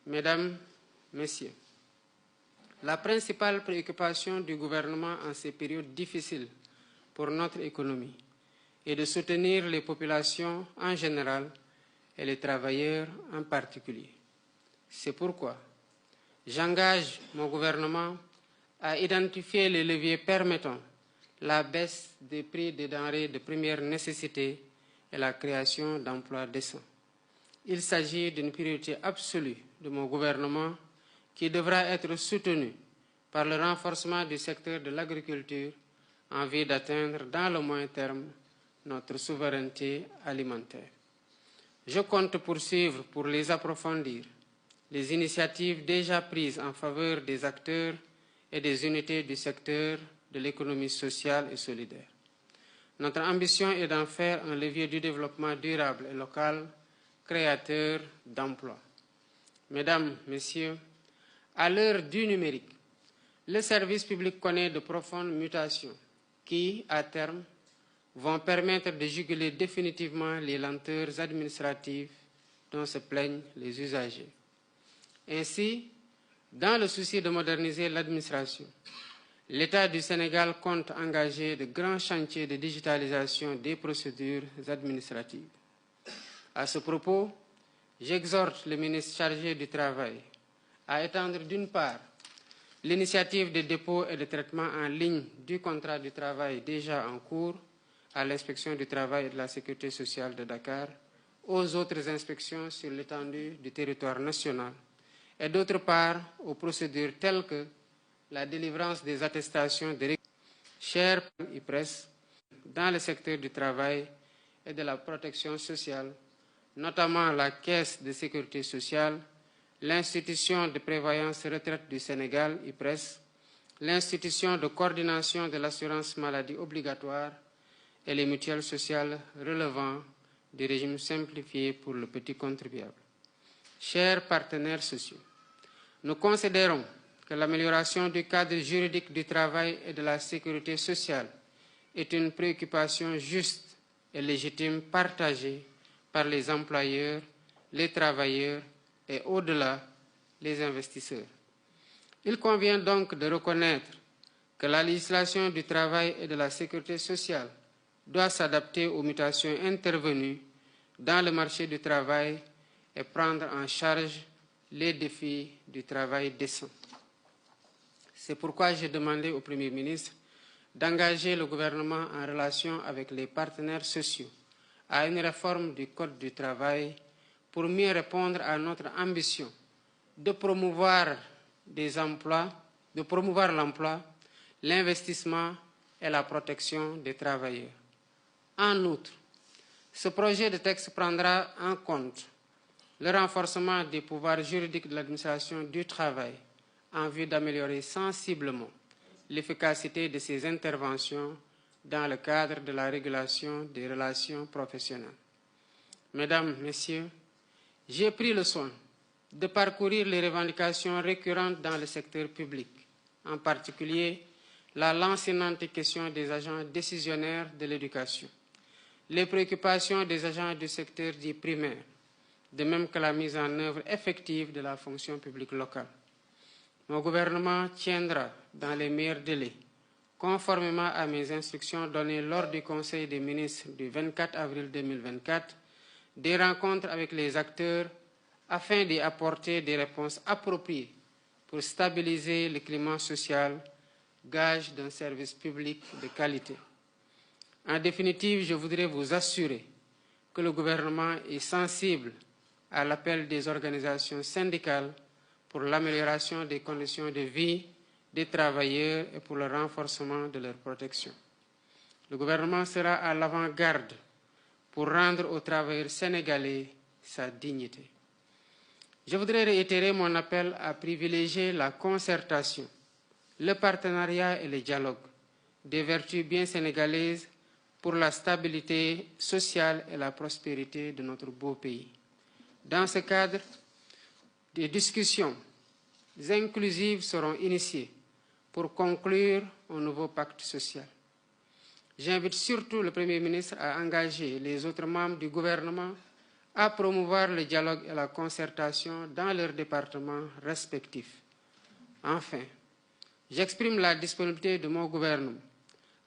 Mesdames, Messieurs, la principale préoccupation du gouvernement en ces périodes difficiles pour notre économie est de soutenir les populations en général et les travailleurs en particulier. C'est pourquoi j'engage mon gouvernement à identifier les leviers permettant la baisse des prix des denrées de première nécessité et la création d'emplois décents. Il s'agit d'une priorité absolue de mon gouvernement qui devra être soutenue par le renforcement du secteur de l'agriculture en vue d'atteindre dans le moyen terme notre souveraineté alimentaire. Je compte poursuivre pour les approfondir les initiatives déjà prises en faveur des acteurs et des unités du secteur de l'économie sociale et solidaire. Notre ambition est d'en faire un levier du développement durable et local, créateur d'emplois. Mesdames, Messieurs, à l'heure du numérique, le service public connaît de profondes mutations qui, à terme, vont permettre de juguler définitivement les lenteurs administratives dont se plaignent les usagers. Ainsi, dans le souci de moderniser l'administration, l'État du Sénégal compte engager de grands chantiers de digitalisation des procédures administratives. À ce propos, j'exhorte le ministre chargé du Travail à étendre d'une part l'initiative de dépôt et de traitement en ligne du contrat du travail déjà en cours à l'inspection du travail et de la sécurité sociale de Dakar aux autres inspections sur l'étendue du territoire national et d'autre part aux procédures telles que la délivrance des attestations de chères IPRES dans le secteur du travail et de la protection sociale, notamment la Caisse de sécurité sociale, l'Institution de prévoyance retraite du Sénégal, IPRES, l'Institution de coordination de l'assurance maladie obligatoire et les mutuelles sociales relevant du régime simplifié pour le petit contribuable. Chers partenaires sociaux, nous considérons que l'amélioration du cadre juridique du travail et de la sécurité sociale est une préoccupation juste et légitime partagée par les employeurs, les travailleurs et au-delà, les investisseurs. Il convient donc de reconnaître que la législation du travail et de la sécurité sociale doit s'adapter aux mutations intervenues dans le marché du travail et prendre en charge les défis du travail décent. C'est pourquoi j'ai demandé au Premier ministre d'engager le gouvernement en relation avec les partenaires sociaux à une réforme du Code du travail pour mieux répondre à notre ambition de promouvoir l'emploi, l'investissement et la protection des travailleurs. En outre, ce projet de texte prendra en compte le renforcement des pouvoirs juridiques de l'administration du travail en vue d'améliorer sensiblement l'efficacité de ces interventions dans le cadre de la régulation des relations professionnelles. Mesdames, Messieurs, j'ai pris le soin de parcourir les revendications récurrentes dans le secteur public, en particulier la lancinante question des agents décisionnaires de l'éducation, les préoccupations des agents du secteur dit primaire, de même que la mise en œuvre effective de la fonction publique locale. Mon gouvernement tiendra dans les meilleurs délais, conformément à mes instructions données lors du Conseil des ministres du 24 avril 2024, des rencontres avec les acteurs afin d'y apporter des réponses appropriées pour stabiliser le climat social, gage d'un service public de qualité. En définitive, je voudrais vous assurer que le gouvernement est sensible à l'appel des organisations syndicales pour l'amélioration des conditions de vie des travailleurs et pour le renforcement de leur protection. Le gouvernement sera à l'avant-garde pour rendre aux travailleurs sénégalais sa dignité. Je voudrais réitérer mon appel à privilégier la concertation, le partenariat et le dialogue, des vertus bien sénégalaises pour la stabilité sociale et la prospérité de notre beau pays. Dans ce cadre, des discussions inclusives seront initiées pour conclure un nouveau pacte social. J'invite surtout le Premier ministre à engager les autres membres du gouvernement à promouvoir le dialogue et la concertation dans leurs départements respectifs. Enfin, j'exprime la disponibilité de mon gouvernement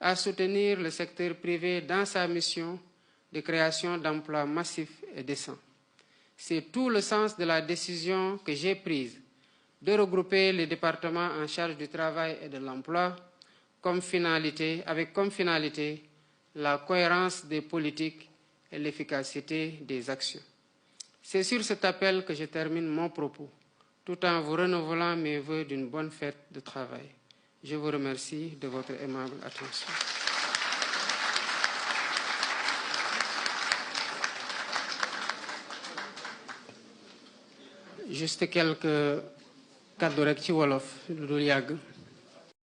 à soutenir le secteur privé dans sa mission de création d'emplois massifs et décents. C'est tout le sens de la décision que j'ai prise de regrouper les départements en charge du travail et de l'emploi avec comme finalité la cohérence des politiques et l'efficacité des actions. C'est sur cet appel que je termine mon propos, tout en vous renouvelant mes vœux d'une bonne fête de travail. Je vous remercie de votre aimable attention. Juste quelques kàddu rek ci wolof lu dul yàgg.